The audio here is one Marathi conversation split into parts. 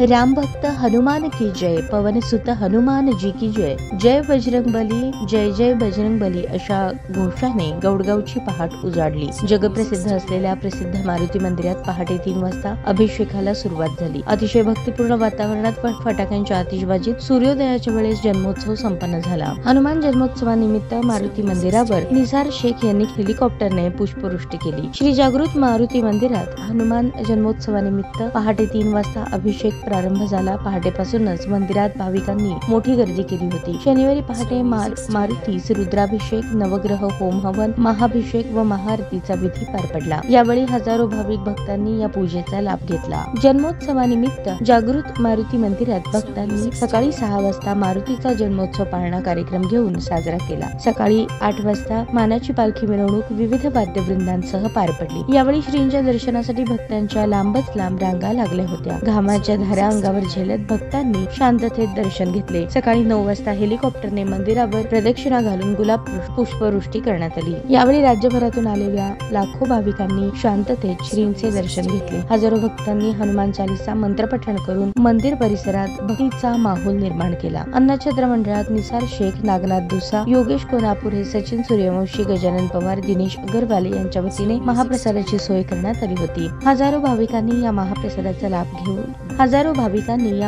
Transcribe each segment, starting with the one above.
राम भक्त हनुमान की जय, पवन सुत हनुमान जी की जय, जय बजरंग बली, जय जय बजरंग बली अशा घोषाने गौडगावची पहाट उजाडली। जगप्रसिद्ध असलेल्या प्रसिद्ध मारुती मंदिरात पहाटे 3 वाजता अभिषेकाला सुरुवात झाली। अतिशय भक्तिपूर्ण वातावरणात फटाक्यांच्या आतिषबाजीत सूर्योदयाच्या वेळेस जन्मोत्सव संपन्न झाला। हनुमान जन्मोत्सवानिमित्त मारुती मंदिरावर निसार शेख यांनी हेलिकॉप्टरने पुष्पवृष्टी केली। श्री जागृत मारुती मंदिरात हनुमान जन्मोत्सवानिमित्त पहाटे 3 वाजता अभिषेक प्रारंभ झाला। पहाटेपासूनच मंदिरात भाविकांनी मोठी गर्दी केली होती। शनिवारी पहाटे मारुतीस रुद्राभिषेक, नवग्रह होम हवन, महाभिषेक व महाआरतीचा विधी पार पडला। यावेळी हजारो भाविक भक्तांनी या पूजेचा लाभ घेतला। जन्मोत्सवानिमित्त जागृत मारुती मंदिरात भक्तांनी सकाळी 6 वाजता मारुतीचा जन्मोत्सव पाळणा कार्यक्रम घेऊन साजरा केला। सकाळी 8 वाजता मानाची पालखी मिरवणूक विविध वाद्यवृंदांसह पार पडली। यावेळी श्रींच्या दर्शनासाठी भक्तांच्या लांबच लांब रांगा लागल्या होत्या। घामाच्या धारा अंगावर झेलत भक्तांनी शांततेत दर्शन घेतले। सकाळी 9 वाजता हेलिकॉप्टरने मंदिरावर प्रदक्षिणा घालून गुलाब पुष्पवृष्टी करण्यात आली। यावेळी राज्यभरातून आलेल्या लाखो भाविकांनी शांततेत श्रींचे दर्शन घेतले। हजारो भक्तांनी हनुमान चालीसा मंत्रपठण करून मंदिर परिसरात भक्तीचा माहोल निर्माण केला। अन्नछत्र मंडळात निसार शेख, नागनाथ दुसा, योगेश कोनापुरे, सचिन सूर्यवंशी, गजानन पवार, दिनेश अगरवाल यांच्या वतीने महाप्रसादाची सोय करण्यात आली होती। हजारो भाविकांनी या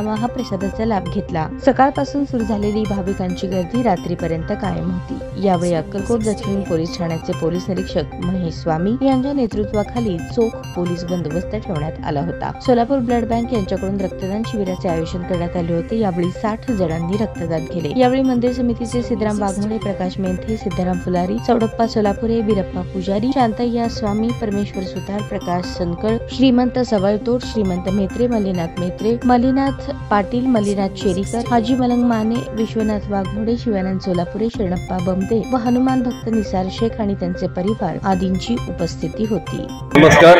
महाप्रसादाचा लाभ घेतला। सकाळपासून सुरू झालेली भाविकांची गर्दी रात्रीपर्यंत कायम होती। यावेळी अक्कलकोट दक्षिण पोलीस ठाण्याचे पोलीस निरीक्षक महेश स्वामी यांच्या नेतृत्वाखाली चोख पोलीस बंदोबस्त ठेवण्यात आला होता। सोलापूर ब्लड बँक यांच्याकडून रक्तदान शिबिराचे आयोजन करण्यात आले होते। यावेळी 60 जणांनी रक्तदान केले। यावेळी मंदिर समितीचे सिद्धराम वाघमोडे, प्रकाश मेंथे, सिद्धराम फुलारी, चौडप्पा सोलापुरे, बिरप्पा पुजारी, शांतय्या स्वामी, परमेश्वर सुतार, प्रकाश सनकर, श्रीमंत सवळतोड, श्रीमंत मेत्रे, मल्लीनाथ मेत्रे, मल्लीनाथ पाटील, मल्लीनाथ शेरीकर, हाजी मलंग माने, विश्वनाथ वाघमोडे, शिवानंद सोलापुरे, शरणप्पा बमदे व हनुमान भक्त निसार शेख आणि त्यांचे परिवार आदींची उपस्थिती होती। नमस्कार,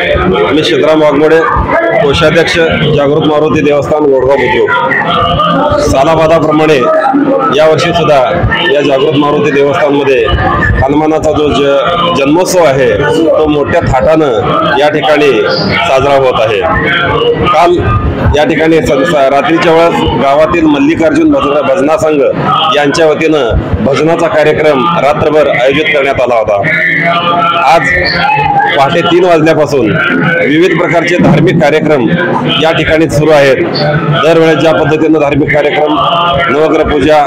मी सिद्धराम वाघमोडे, कोषाध्यक्ष जागृत मारुती देवस्थान गोडगाव बुद्रुक। सालाबादाप्रमाणे यावर्षी सुद्धा या जागृत मारुती देवस्थानमध्ये हनुमानाचा जो जन्मोत्सव आहे तो मोठ्या थाटानं या ठिकाणी साजरा होत आहे। काल या ठिकाणी रात्रीच्या वेळेस गावातील मल्लिकार्जुन भजना संघ यांच्या वतीनं भजनाचा कार्यक्रम रात्रभर आयोजित करण्यात आला होता। आज पहाटे 3 वाजल्यापासून विविध प्रकारचे धार्मिक कार्यक्रम या ठिकाणी सुरू आहेत। दरवेळेस ज्या पद्धतीनं धार्मिक कार्यक्रम, नवग्रह पूजा,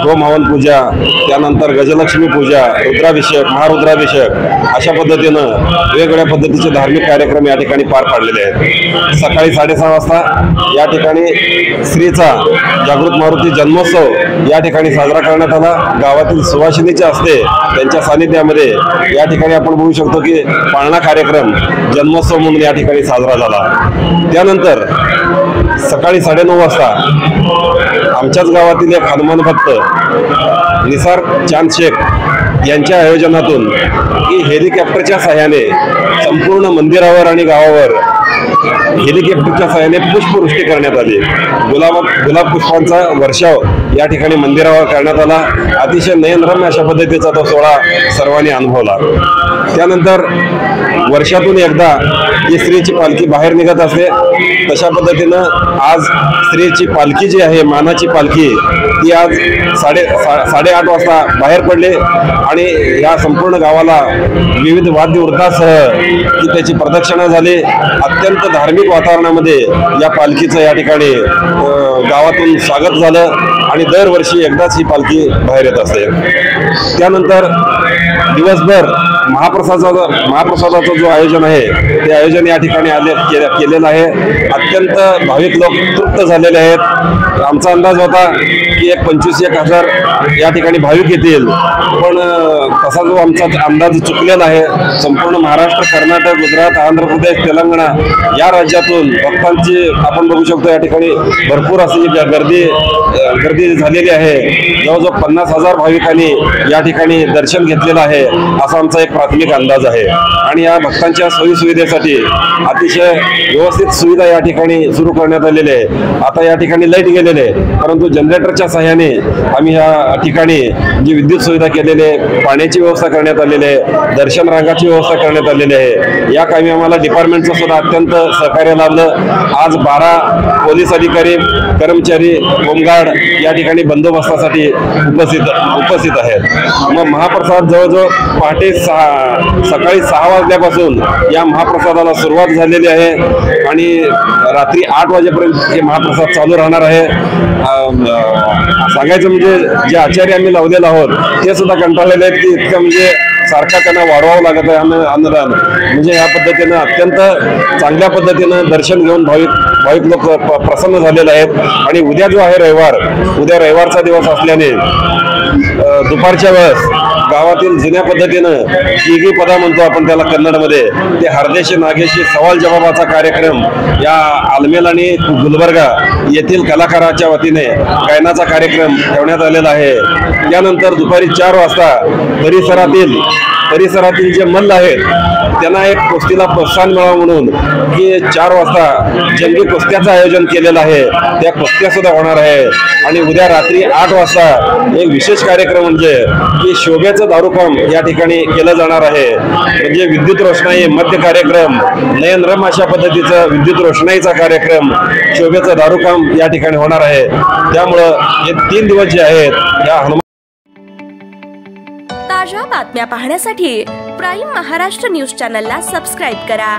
होम हवन पूजा, त्यानंतर गजलक्ष्मी पूजा, रुद्राभिषेक, महारुद्राभिषेक अशा पद्धतीनं वेगवेगळ्या पद्धतीचे धार्मिक कार्यक्रम या ठिकाणी पार पाडलेले आहेत। सकाळी 6:30 वाजता या ठिकाणी श्रीचा जागृत मारुती जन्मोत्सव या ठिकाणी साजरा करण्यात आला। गावातील सुवासिनीच्या हस्ते त्यांच्या सानिध्यामध्ये या ठिकाणी आपण बघू शकतो की पाळणा कार्यक्रम जन्मोत्सव म्हणून या ठिकाणी साजरा झाला। त्यानंतर सकाळी 9:30 वाजता आमच्याच गावातील एक हनुमान भक्त निसार चांद शेख यांच्या आयोजनातून ही हेलिकॉप्टरच्या सहाय्याने संपूर्ण मंदिरावर आणि गावावर हेलिकॉप्टरच्या सहाय्याने पुष्पवृष्टी करण्यात आली। गुलाब पुष्पांचा वर्षाव या ठिकाणी मंदिरावर करण्यात आला। अतिशय नयनरम्य अशा पद्धतीचा तो सोहळा सर्वांनी अनुभवला। त्यानंतर वर्षातून एकदा ही स्त्रीची पालखी बाहेर निघत असते, तशा पद्धतीनं आज स्त्रीची पालखी जी आहे, मानाची पालखी, ती आज 8:30 वाजता बाहेर पडले आणि या संपूर्ण गावाला विविध वाद्यवृंदासह की त्याची प्रदक्षिणा झाली। अत्यंत धार्मिक वातावरणामध्ये या पालखीचं या ठिकाणी गावातून स्वागत झालं आणि दरवर्षी एकदाच ही पालखी बाहेर येत असते। त्यानंतर दिवसभर महाप्रसादाचं जो आयोजन आहे ते आयोजन या ठिकाणी केलेलं आहे। अत्यंत भाविक लोक तृप्त झालेले आहेत। आमचा अंदाज होता की 25-1 हजार या ठिकाणी भाविक येतील, पण तसा जो आमचा अंदाज चुकलेला आहे। संपूर्ण महाराष्ट्र, कर्नाटक, गुजरात, आंध्र प्रदेश, तेलंगणा या राज्यातून भक्तांची आपण बघू शकतो या ठिकाणी भरपूर अशी गर्दी झालेली आहे। जवळजवळ 50,000 भाविकांनी या ठिकाणी दर्शन घेतलेलं आहे असा आमचा एक प्राथमिक अंदाज आहे। आणि या भक्तांच्या सोयीसुविधेसाठी अतिशय व्यवस्थित सुविधा या ठिकाणी सुरू करण्यात आलेली आहे। आता या ठिकाणी लाईट गेलेले आहे, परंतु जनरेटरच्या सहाय्याने आम्ही या ठिकाणी जी विद्युत सुविधा केलेली आहे, पाण्याची व्यवस्था करण्यात आलेली आहे, दर्शन रांगाची व्यवस्था करण्यात आलेली आहे। या कामी आम्हाला डिपार्टमेंटचं सुद्धा अत्यंत सहकार्य लाभलं। आज 12 पोलीस अधिकारी, कर्मचारी, होमगार्ड या ठिकाणी बंदोबस्तासाठी उपस्थित आहेत। मग महाप्रसाद जवळजवळ पहाटे सकाळी 6 वाजल्यापासून या महाप्रसादाला सुरुवात झालेली आहे आणि रात्री 8 वाजेपर्यंत हे महाप्रसाद चालू राहणार आहे। सांगायचं म्हणजे जे आचार्य आम्ही लावलेले आहोत ते सुद्धा कंटाळलेले आहेत की इतकं म्हणजे सारखा त्यांना वाढवावं लागत आहे अन्नदान। म्हणजे या पद्धतीनं अत्यंत चांगल्या पद्धतीनं दर्शन घेऊन भाविक लोक प्रसन्न झालेले आहेत। आणि उद्या जो आहे उद्या रविवारचा दिवस असल्याने दुपारच्या वेळेस गावातील जुन्या पद्धतीनं तिघी पदा म्हणतो आपण त्याला कन्नडमध्ये, ते हरदेशी नागेशी सवाल जवाबाचा कार्यक्रम या आलमेल आणि गुलबर्गा येथील कलाकाराच्या वतीने गायनाचा कार्यक्रम ठेवण्यात आलेला आहे। त्यानंतर दुपारी 4 वाजता परिसरातील जे मल्ल आहेत त्यांना एक कुस्तीला प्रोत्साहन मिळावं म्हणून की 4 वाजता जंगी कुस्त्याचं आयोजन केलेलं आहे, त्या कुस्त्या सुद्धा होणार आहे। आणि उद्या रात्री 8 वाजता एक विशेष कार्यक्रम म्हणजे की शोभेचं दारूकाम या ठिकाणी केलं जाणार आहे। म्हणजे विद्युत रोषणाई मध्य कार्यक्रम, नयनरम अशा पद्धतीचा विद्युत रोषणाईचा कार्यक्रम, शोभेचं दारूकाम या ठिकाणी होणार आहे। त्यामुळं हे 3 दिवस जे आहेत या ताज्या बातम्या पाहण्यासाठी प्राईम महाराष्ट्र न्यूज चॅनलला सबस्क्राईब करा।